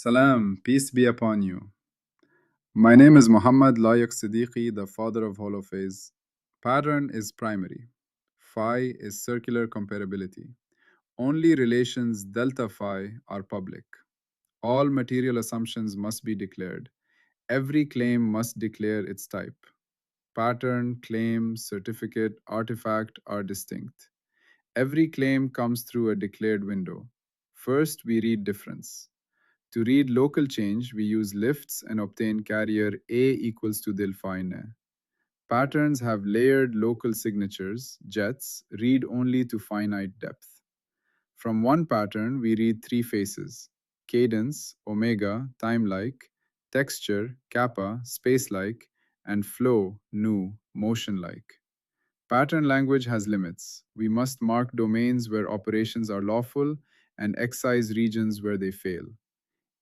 Salam, peace be upon you. My name is Muhammad Layak Siddiqui, the father of holophase. Pattern is primary. Phi is circular comparability. Only relations delta phi are public. All material assumptions must be declared. Every claim must declare its type. Pattern, claim, certificate, artifact are distinct. Every claim comes through a declared window. First, we read difference. To read local change, we use lifts and obtain carrier A equals to delphine. Patterns have layered local signatures, jets, read only to finite depth. From one pattern, we read three faces: cadence, omega, time-like, texture, kappa, space-like, and flow, nu, motion-like. Pattern language has limits. We must mark domains where operations are lawful and excise regions where they fail.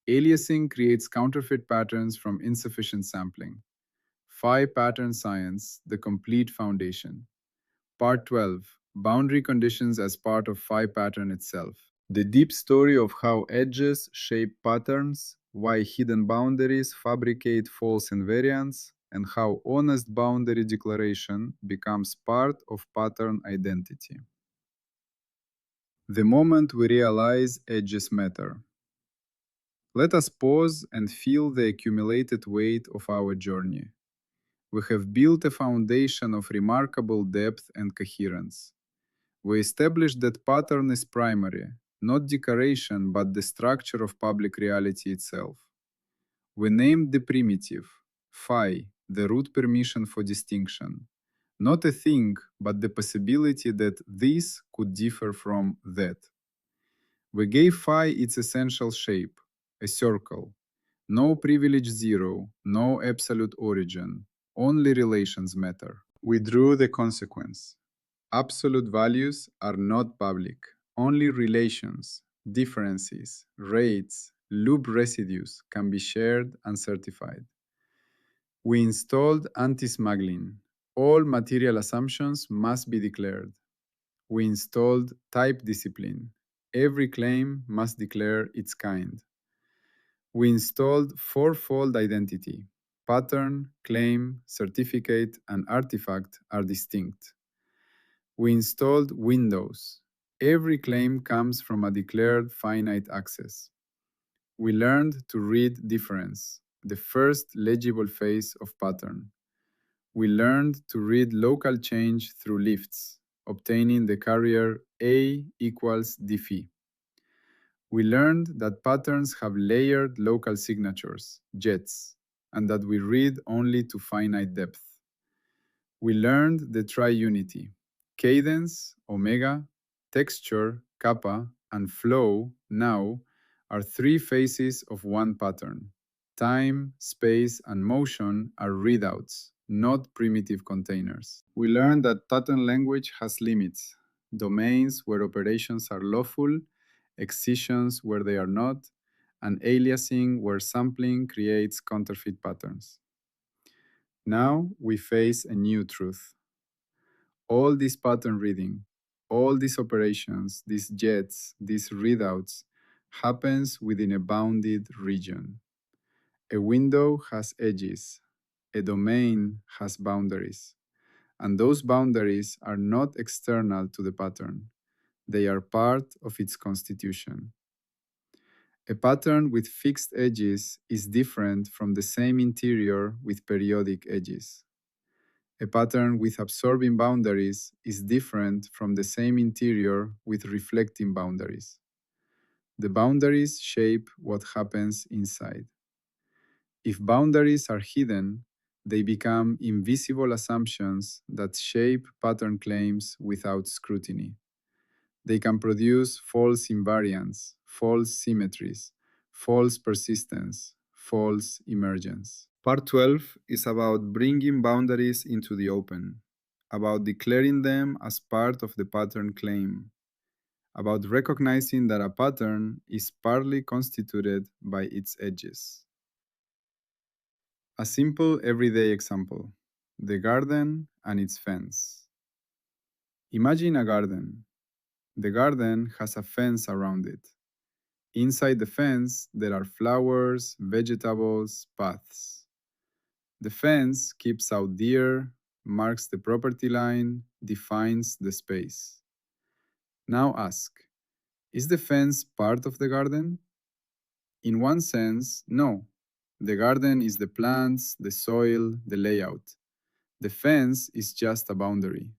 Aliasing creates counterfeit patterns from insufficient sampling. Phi pattern science, the complete foundation. Part 12, boundary conditions as part of phi pattern itself. The deep story of how edges shape patterns, why hidden boundaries fabricate false invariants, and how honest boundary declaration becomes part of pattern identity. The moment we realize edges matter. Let us pause and feel the accumulated weight of our journey. We have built a foundation of remarkable depth and coherence. We established that pattern is primary, not decoration, but the structure of public reality itself. We named the primitive, phi, the root permission for distinction. Not a thing, but the possibility that this could differ from that. We gave phi its essential shape, a circle. No privilege zero, no absolute origin, only relations matter. We drew the consequence. Absolute values are not public, only relations, differences, rates, loop residues can be shared and certified. We installed anti-smuggling. All material assumptions must be declared. We installed type discipline. Every claim must declare its kind. We installed fourfold identity. Pattern, claim, certificate, and artifact are distinct. We installed windows. Every claim comes from a declared finite access. We learned to read difference, the first legible phase of pattern. We learned to read local change through lifts, obtaining the carrier A equals dphi. We learned that patterns have layered local signatures, jets, and that we read only to finite depth. We learned the triunity: cadence, omega, texture, kappa, and flow, now, are three faces of one pattern. Time, space, and motion are readouts, not primitive containers. We learned that pattern language has limits: domains where operations are lawful, excisions where they are not, and aliasing where sampling creates counterfeit patterns. Now we face a new truth. All this pattern reading, all these operations, these jets, these readouts, happens within a bounded region. A window has edges, a domain has boundaries, and those boundaries are not external to the pattern. They are part of its constitution. A pattern with fixed edges is different from the same interior with periodic edges. A pattern with absorbing boundaries is different from the same interior with reflecting boundaries. The boundaries shape what happens inside. If boundaries are hidden, they become invisible assumptions that shape pattern claims without scrutiny. They can produce false invariants, false symmetries, false persistence, false emergence. Part 12 is about bringing boundaries into the open, about declaring them as part of the pattern claim, about recognizing that a pattern is partly constituted by its edges. A simple everyday example: the garden and its fence. Imagine a garden. The garden has a fence around it. Inside the fence, there are flowers, vegetables, paths. The fence keeps out deer, marks the property line, defines the space. Now ask, is the fence part of the garden? In one sense, no. The garden is the plants, the soil, the layout. The fence is just a boundary.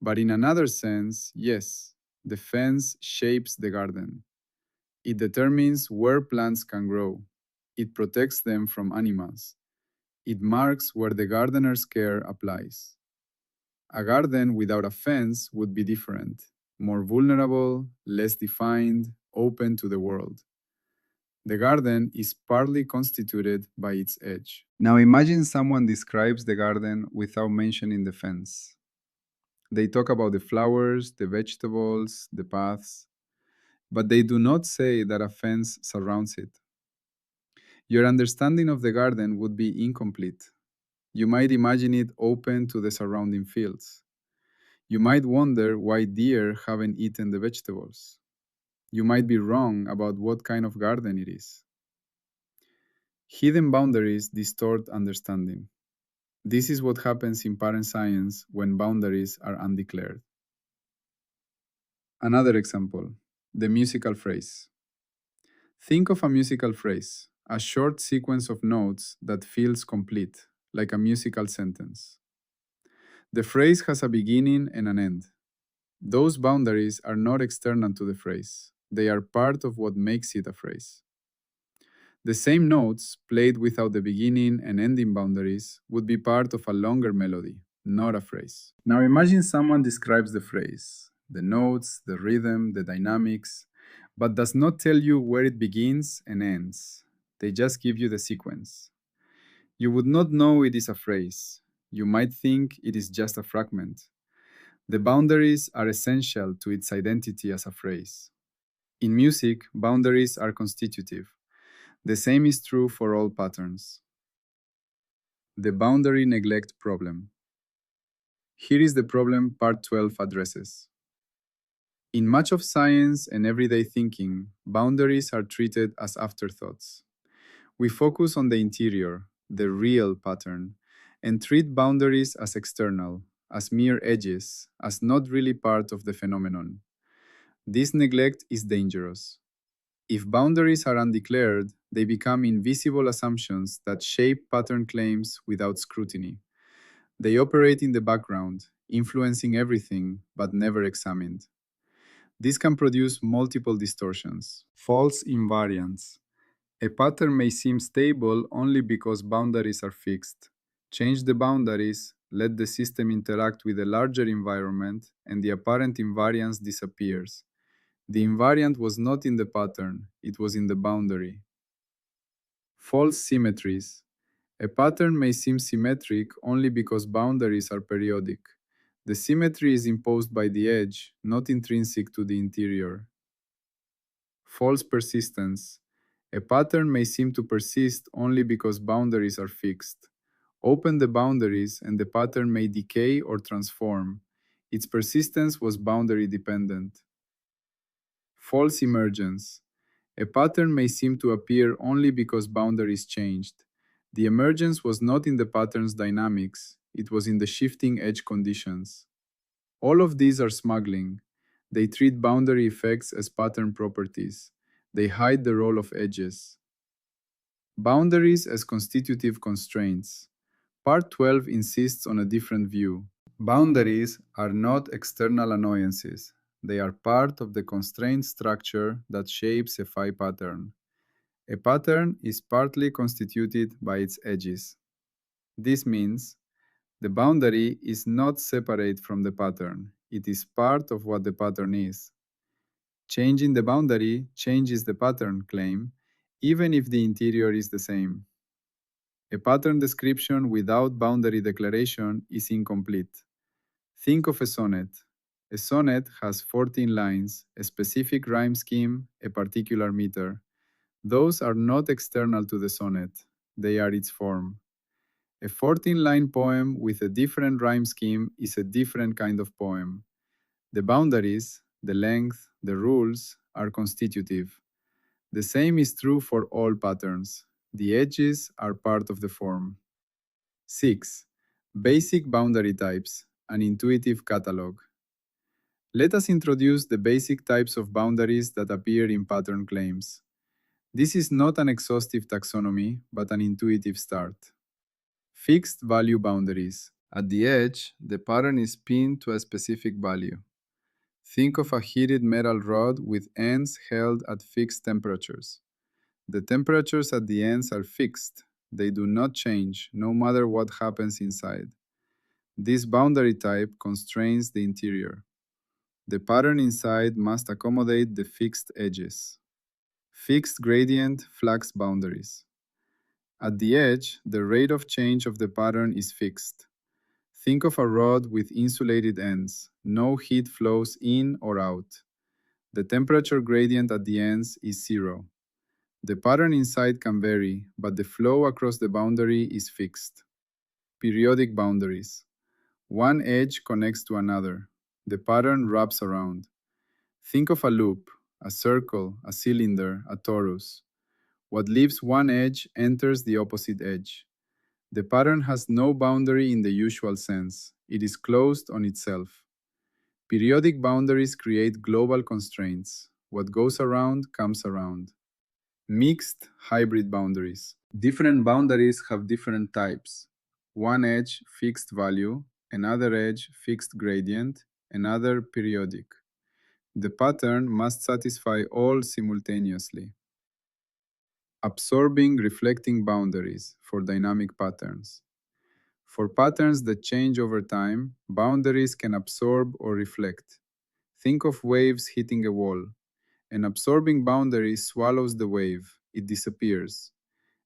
But in another sense, yes, the fence shapes the garden. It determines where plants can grow. It protects them from animals. It marks where the gardener's care applies. A garden without a fence would be different, more vulnerable, less defined, open to the world. The garden is partly constituted by its edge. Now imagine someone describes the garden without mentioning the fence. They talk about the flowers, the vegetables, the paths, but they do not say that a fence surrounds it. Your understanding of the garden would be incomplete. You might imagine it open to the surrounding fields. You might wonder why deer haven't eaten the vegetables. You might be wrong about what kind of garden it is. Hidden boundaries distort understanding. This is what happens in parent science when boundaries are undeclared. Another example, the musical phrase. Think of a musical phrase, a short sequence of notes that feels complete, like a musical sentence. The phrase has a beginning and an end. Those boundaries are not external to the phrase, they are part of what makes it a phrase. The same notes, played without the beginning and ending boundaries, would be part of a longer melody, not a phrase. Now imagine someone describes the phrase, the notes, the rhythm, the dynamics, but does not tell you where it begins and ends. They just give you the sequence. You would not know it is a phrase. You might think it is just a fragment. The boundaries are essential to its identity as a phrase. In music, boundaries are constitutive. The same is true for all patterns. The boundary neglect problem. Here is the problem part 12 addresses. In much of science and everyday thinking, boundaries are treated as afterthoughts. We focus on the interior, the real pattern, and treat boundaries as external, as mere edges, as not really part of the phenomenon. This neglect is dangerous. If boundaries are undeclared, they become invisible assumptions that shape pattern claims without scrutiny. They operate in the background, influencing everything but never examined. This can produce multiple distortions. False invariance. A pattern may seem stable only because boundaries are fixed. Change the boundaries, let the system interact with a larger environment, and the apparent invariance disappears. The invariant was not in the pattern, it was in the boundary. False symmetries. A pattern may seem symmetric only because boundaries are periodic. The symmetry is imposed by the edge, not intrinsic to the interior. False persistence. A pattern may seem to persist only because boundaries are fixed. Open the boundaries and the pattern may decay or transform. Its persistence was boundary dependent. False emergence. A pattern may seem to appear only because boundaries changed. The emergence was not in the pattern's dynamics, it was in the shifting edge conditions. All of these are smuggling. They treat boundary effects as pattern properties. They hide the role of edges. Boundaries as constitutive constraints. Part 12 insists on a different view. Boundaries are not external annoyances. They are part of the constraint structure that shapes a phi pattern. A pattern is partly constituted by its edges. This means the boundary is not separate from the pattern. It is part of what the pattern is. Changing the boundary changes the pattern claim, even if the interior is the same. A pattern description without boundary declaration is incomplete. Think of a sonnet. A sonnet has 14 lines, a specific rhyme scheme, a particular meter. Those are not external to the sonnet, they are its form. A 14-line poem with a different rhyme scheme is a different kind of poem. The boundaries, the length, the rules are constitutive. The same is true for all patterns. The edges are part of the form. 6. Basic boundary types, an intuitive catalog. Let us introduce the basic types of boundaries that appear in pattern claims. This is not an exhaustive taxonomy, but an intuitive start. Fixed value boundaries. At the edge, the pattern is pinned to a specific value. Think of a heated metal rod with ends held at fixed temperatures. The temperatures at the ends are fixed. They do not change, no matter what happens inside. This boundary type constrains the interior. The pattern inside must accommodate the fixed edges. Fixed gradient flux boundaries. At the edge, the rate of change of the pattern is fixed. Think of a rod with insulated ends. No heat flows in or out. The temperature gradient at the ends is zero. The pattern inside can vary, but the flow across the boundary is fixed. Periodic boundaries. One edge connects to another. The pattern wraps around. Think of a loop, a circle, a cylinder, a torus. What leaves one edge enters the opposite edge. The pattern has no boundary in the usual sense. It is closed on itself. Periodic boundaries create global constraints. What goes around comes around. Mixed hybrid boundaries. Different boundaries have different types. One edge fixed value, another edge fixed gradient, another periodic. The pattern must satisfy all simultaneously. Absorbing reflecting boundaries for dynamic patterns. For patterns that change over time, boundaries can absorb or reflect. Think of waves hitting a wall. An absorbing boundary swallows the wave, it disappears.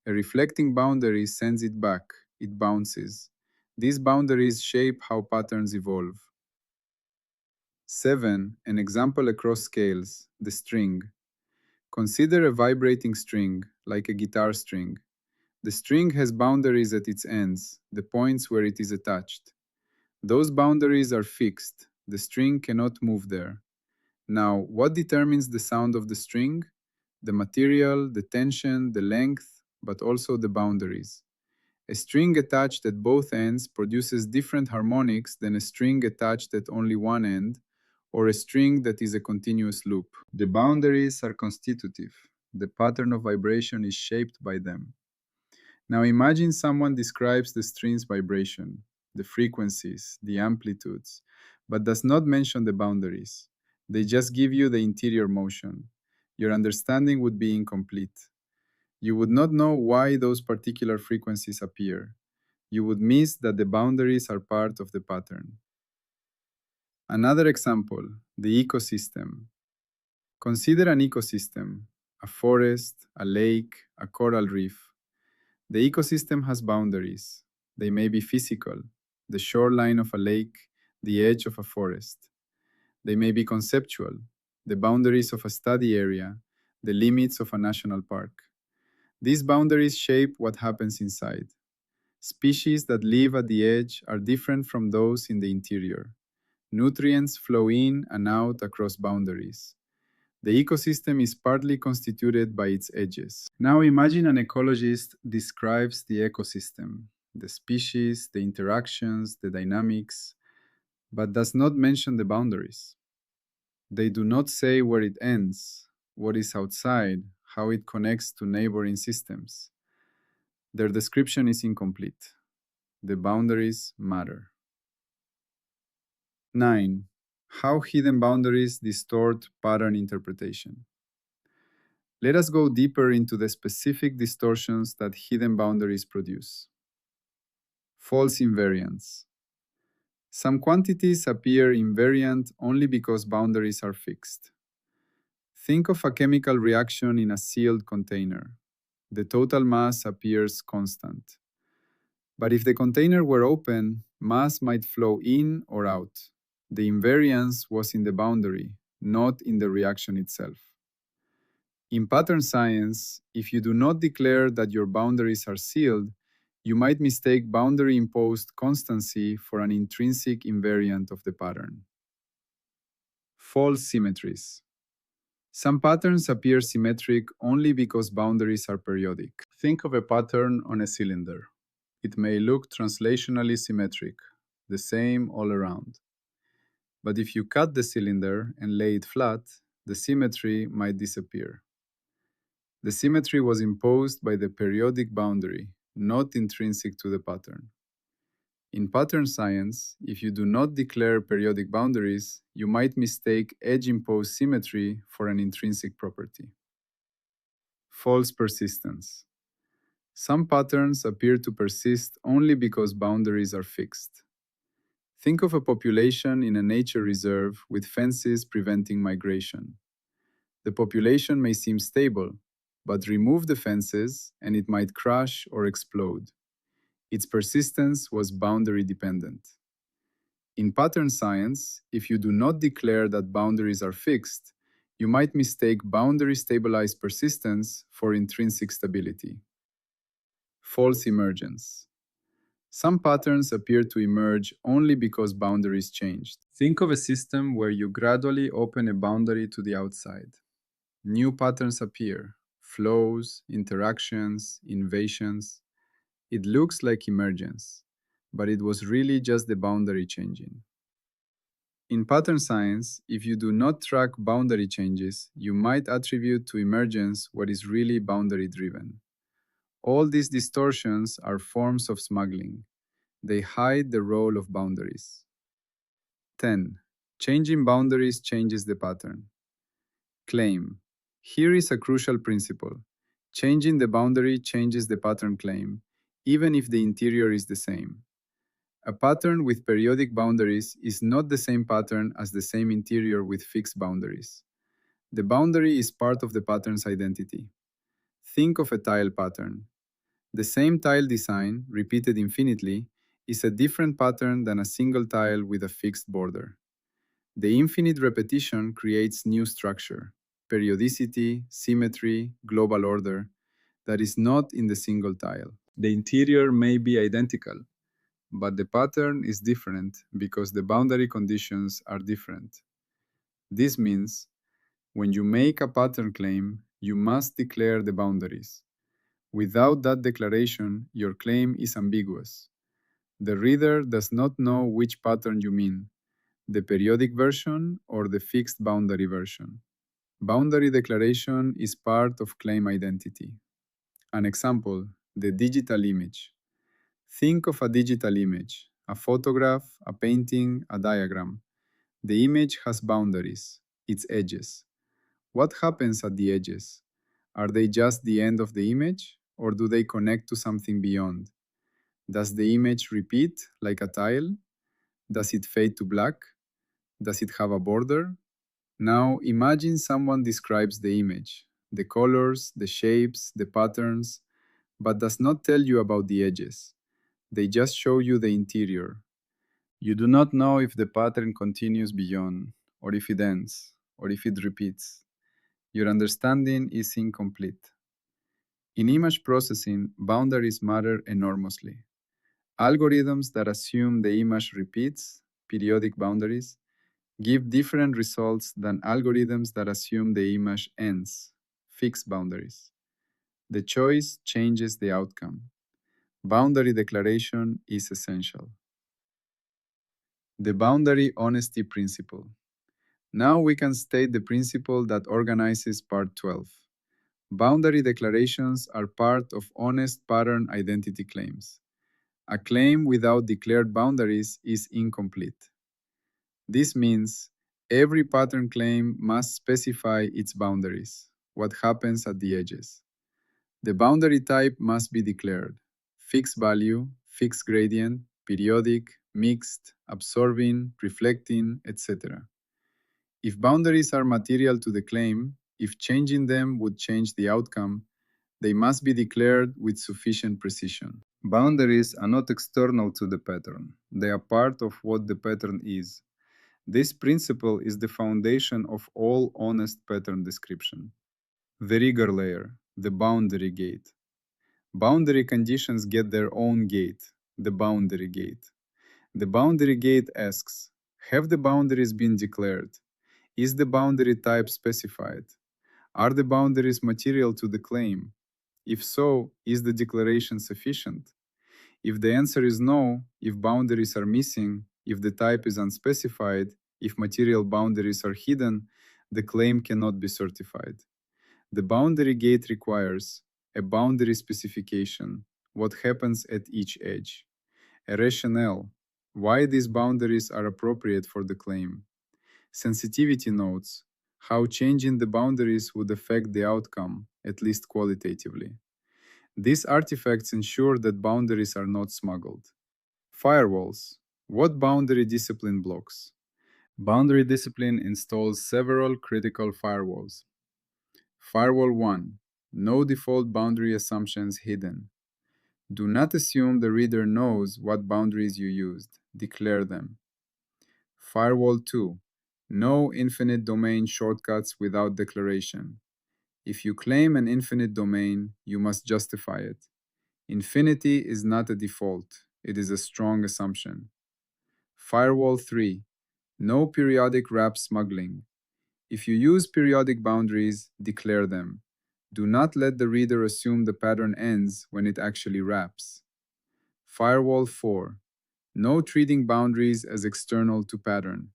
A reflecting boundary sends it back, it bounces. These boundaries shape how patterns evolve. 7. An example across scales, the string. Consider a vibrating string, like a guitar string. The string has boundaries at its ends, the points where it is attached. Those boundaries are fixed. The string cannot move there. Now, what determines the sound of the string? The material, the tension, the length, but also the boundaries. A string attached at both ends produces different harmonics than a string attached at only one end, or a string that is a continuous loop. The boundaries are constitutive. The pattern of vibration is shaped by them. Now imagine someone describes the string's vibration, the frequencies, the amplitudes, but does not mention the boundaries. They just give you the interior motion. Your understanding would be incomplete. You would not know why those particular frequencies appear. You would miss that the boundaries are part of the pattern. Another example, the ecosystem. Consider an ecosystem, a forest, a lake, a coral reef. The ecosystem has boundaries. They may be physical, the shoreline of a lake, the edge of a forest. They may be conceptual, the boundaries of a study area, the limits of a national park. These boundaries shape what happens inside. Species that live at the edge are different from those in the interior. Nutrients flow in and out across boundaries. The ecosystem is partly constituted by its edges. Now imagine an ecologist describes the ecosystem, the species, the interactions, the dynamics, but does not mention the boundaries. They do not say where it ends, what is outside, how it connects to neighboring systems. Their description is incomplete. The boundaries matter. 9. How hidden boundaries distort pattern interpretation. Let us go deeper into the specific distortions that hidden boundaries produce. False invariance. Some quantities appear invariant only because boundaries are fixed. Think of a chemical reaction in a sealed container. The total mass appears constant. But if the container were open, mass might flow in or out. The invariance was in the boundary, not in the reaction itself. In pattern science, if you do not declare that your boundaries are sealed, you might mistake boundary-imposed constancy for an intrinsic invariant of the pattern. False symmetries. Some patterns appear symmetric only because boundaries are periodic. Think of a pattern on a cylinder. It may look translationally symmetric, the same all around. But if you cut the cylinder and lay it flat, the symmetry might disappear. The symmetry was imposed by the periodic boundary, not intrinsic to the pattern. In pattern science, if you do not declare periodic boundaries, you might mistake edge-imposed symmetry for an intrinsic property. False persistence. Some patterns appear to persist only because boundaries are fixed. Think of a population in a nature reserve with fences preventing migration. The population may seem stable, but remove the fences and it might crash or explode. Its persistence was boundary dependent. In pattern science, if you do not declare that boundaries are fixed, you might mistake boundary stabilized persistence for intrinsic stability. False emergence. Some patterns appear to emerge only because boundaries changed. Think of a system where you gradually open a boundary to the outside. New patterns appear: flows, interactions, invasions. It looks like emergence, but it was really just the boundary changing. In pattern science, if you do not track boundary changes, you might attribute to emergence what is really boundary driven. All these distortions are forms of smuggling. They hide the role of boundaries. 10. Changing boundaries changes the pattern. Claim. Here is a crucial principle. Changing the boundary changes the pattern claim, even if the interior is the same. A pattern with periodic boundaries is not the same pattern as the same interior with fixed boundaries. The boundary is part of the pattern's identity. Think of a tile pattern. The same tile design, repeated infinitely, is a different pattern than a single tile with a fixed border. The infinite repetition creates new structure, periodicity, symmetry, global order, that is not in the single tile. The interior may be identical, but the pattern is different because the boundary conditions are different. This means when you make a pattern claim, you must declare the boundaries. Without that declaration, your claim is ambiguous. The reader does not know which pattern you mean, the periodic version or the fixed boundary version. Boundary declaration is part of claim identity. An example, the digital image. Think of a digital image, a photograph, a painting, a diagram. The image has boundaries, its edges. What happens at the edges? Are they just the end of the image, or do they connect to something beyond? Does the image repeat like a tile? Does it fade to black? Does it have a border? Now imagine someone describes the image, the colors, the shapes, the patterns, but does not tell you about the edges. They just show you the interior. You do not know if the pattern continues beyond, or if it ends, or if it repeats. Your understanding is incomplete. In image processing, boundaries matter enormously. Algorithms that assume the image repeats, periodic boundaries, give different results than algorithms that assume the image ends, fixed boundaries. The choice changes the outcome. Boundary declaration is essential. The boundary honesty principle. Now we can state the principle that organizes part 12. Boundary declarations are part of honest pattern identity claims. A claim without declared boundaries is incomplete. This means every pattern claim must specify its boundaries, what happens at the edges. The boundary type must be declared: fixed value, fixed gradient, periodic, mixed, absorbing, reflecting, etc. If boundaries are material to the claim, if changing them would change the outcome, they must be declared with sufficient precision. Boundaries are not external to the pattern. They are part of what the pattern is. This principle is the foundation of all honest pattern description. The rigor layer, the boundary gate. Boundary conditions get their own gate, the boundary gate. The boundary gate asks, have the boundaries been declared? Is the boundary type specified? Are the boundaries material to the claim? If so, is the declaration sufficient? If the answer is no, if boundaries are missing, if the type is unspecified, if material boundaries are hidden, the claim cannot be certified. The boundary gate requires a boundary specification, what happens at each edge, a rationale, why these boundaries are appropriate for the claim, sensitivity notes, how changing the boundaries would affect the outcome, at least qualitatively. These artifacts ensure that boundaries are not smuggled. Firewalls. What boundary discipline blocks? Boundary discipline installs several critical firewalls. Firewall 1. No default boundary assumptions hidden. Do not assume the reader knows what boundaries you used. Declare them. Firewall 2. No infinite domain shortcuts without declaration. If you claim an infinite domain, you must justify it. Infinity is not a default, it is a strong assumption. Firewall 3. No periodic wrap smuggling. If you use periodic boundaries, declare them. Do not let the reader assume the pattern ends when it actually wraps. Firewall 4. No treating boundaries as external to pattern.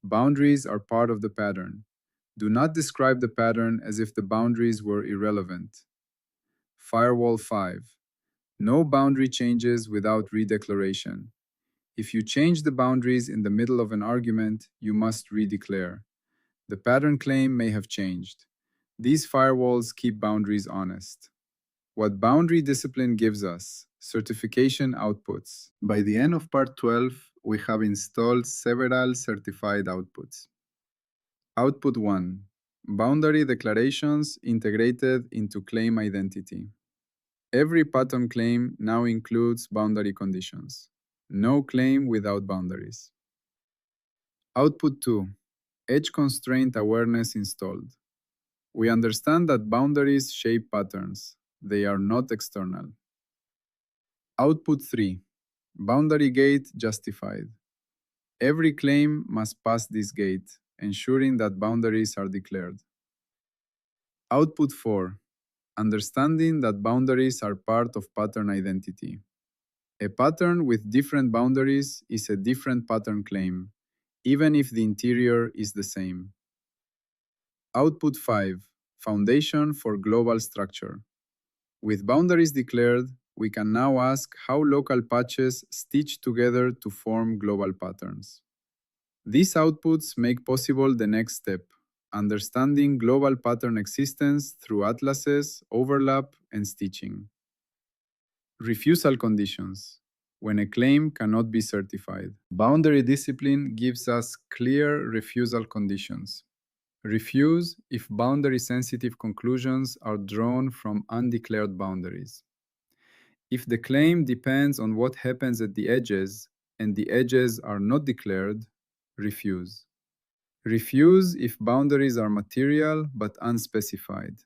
Boundaries are part of the pattern. Do not describe the pattern as if the boundaries were irrelevant. Firewall 5. No boundary changes without redeclaration. If you change the boundaries in the middle of an argument, you must redeclare. The pattern claim may have changed. These firewalls keep boundaries honest. What boundary discipline gives us: certification outputs. By the end of part 12, we have installed several certified outputs. Output 1. Boundary declarations integrated into claim identity. Every pattern claim now includes boundary conditions. No claim without boundaries. Output 2. Edge constraint awareness installed. We understand that boundaries shape patterns. They are not external. Output 3. Boundary gate justified. Every claim must pass this gate, ensuring that boundaries are declared. Output 4. Understanding that boundaries are part of pattern identity. A pattern with different boundaries is a different pattern claim, even if the interior is the same. Output 5. Foundation for global structure. With boundaries declared, we can now ask how local patches stitch together to form global patterns. These outputs make possible the next step: understanding global pattern existence through atlases, overlap, and stitching. Refusal conditions. When a claim cannot be certified. Boundary discipline gives us clear refusal conditions. Refuse if boundary-sensitive conclusions are drawn from undeclared boundaries. If the claim depends on what happens at the edges, and the edges are not declared, refuse. Refuse if boundaries are material but unspecified.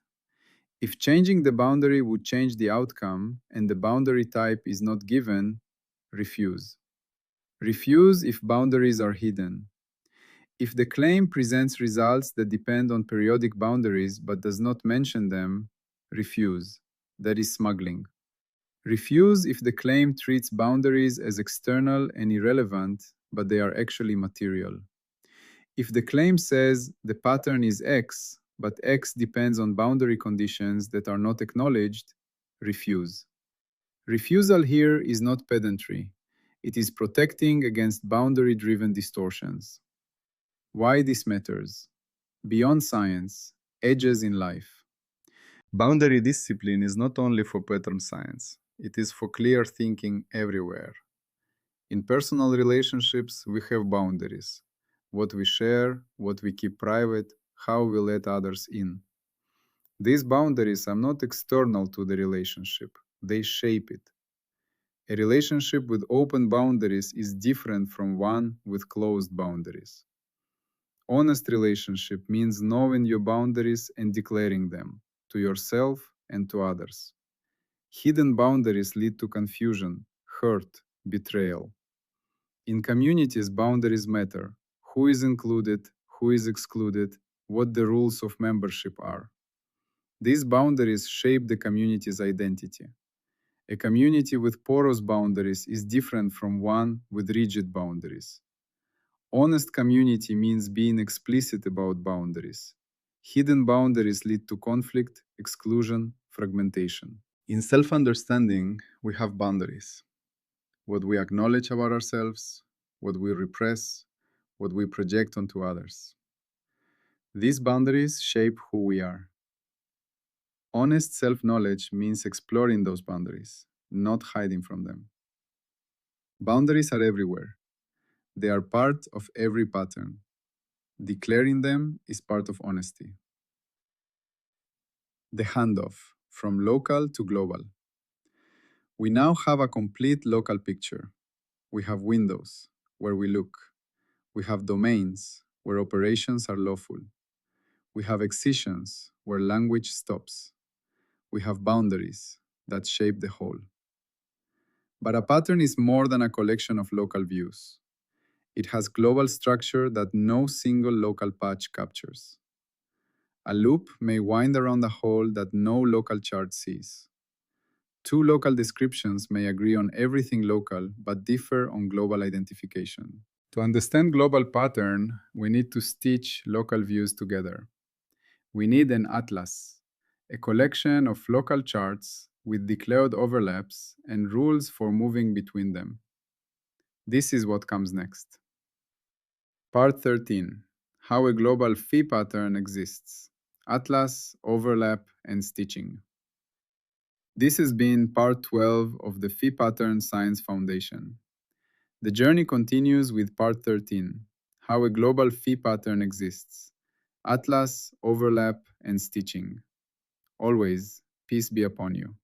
If changing the boundary would change the outcome and the boundary type is not given, refuse. Refuse if boundaries are hidden. If the claim presents results that depend on periodic boundaries but does not mention them, refuse. That is smuggling. Refuse if the claim treats boundaries as external and irrelevant, but they are actually material. If the claim says the pattern is X, but X depends on boundary conditions that are not acknowledged, refuse. Refusal here is not pedantry. It is protecting against boundary-driven distortions. Why this matters? Beyond science, edges in life. Boundary discipline is not only for pattern science, it is for clear thinking everywhere. In personal relationships, we have boundaries: what we share, what we keep private, how we let others in. These boundaries are not external to the relationship, they shape it. A relationship with open boundaries is different from one with closed boundaries. Honest relationship means knowing your boundaries and declaring them, to yourself and to others. Hidden boundaries lead to confusion, hurt, betrayal. In communities, boundaries matter: who is included, who is excluded, what the rules of membership are. These boundaries shape the community's identity. A community with porous boundaries is different from one with rigid boundaries. Honest community means being explicit about boundaries. Hidden boundaries lead to conflict, exclusion, fragmentation. In self understanding, we have boundaries: what we acknowledge about ourselves, what we repress, what we project onto others. These boundaries shape who we are. Honest self knowledge means exploring those boundaries, not hiding from them. Boundaries are everywhere. They are part of every pattern. Declaring them is part of honesty. The handoff from local to global. We now have a complete local picture. We have windows where we look. We have domains where operations are lawful. We have excisions where language stops. We have boundaries that shape the whole. But a pattern is more than a collection of local views. It has global structure that no single local patch captures. A loop may wind around a hole that no local chart sees. Two local descriptions may agree on everything local but differ on global identification. To understand global pattern, we need to stitch local views together. We need an atlas, a collection of local charts with declared overlaps and rules for moving between them. This is what comes next. Part 13. How a global phi pattern exists. Atlas, overlap, and stitching. This has been part 12 of the Phi Pattern Science Foundation. The journey continues with part 13, how a global phi pattern exists. Atlas, overlap, and stitching. Always, peace be upon you.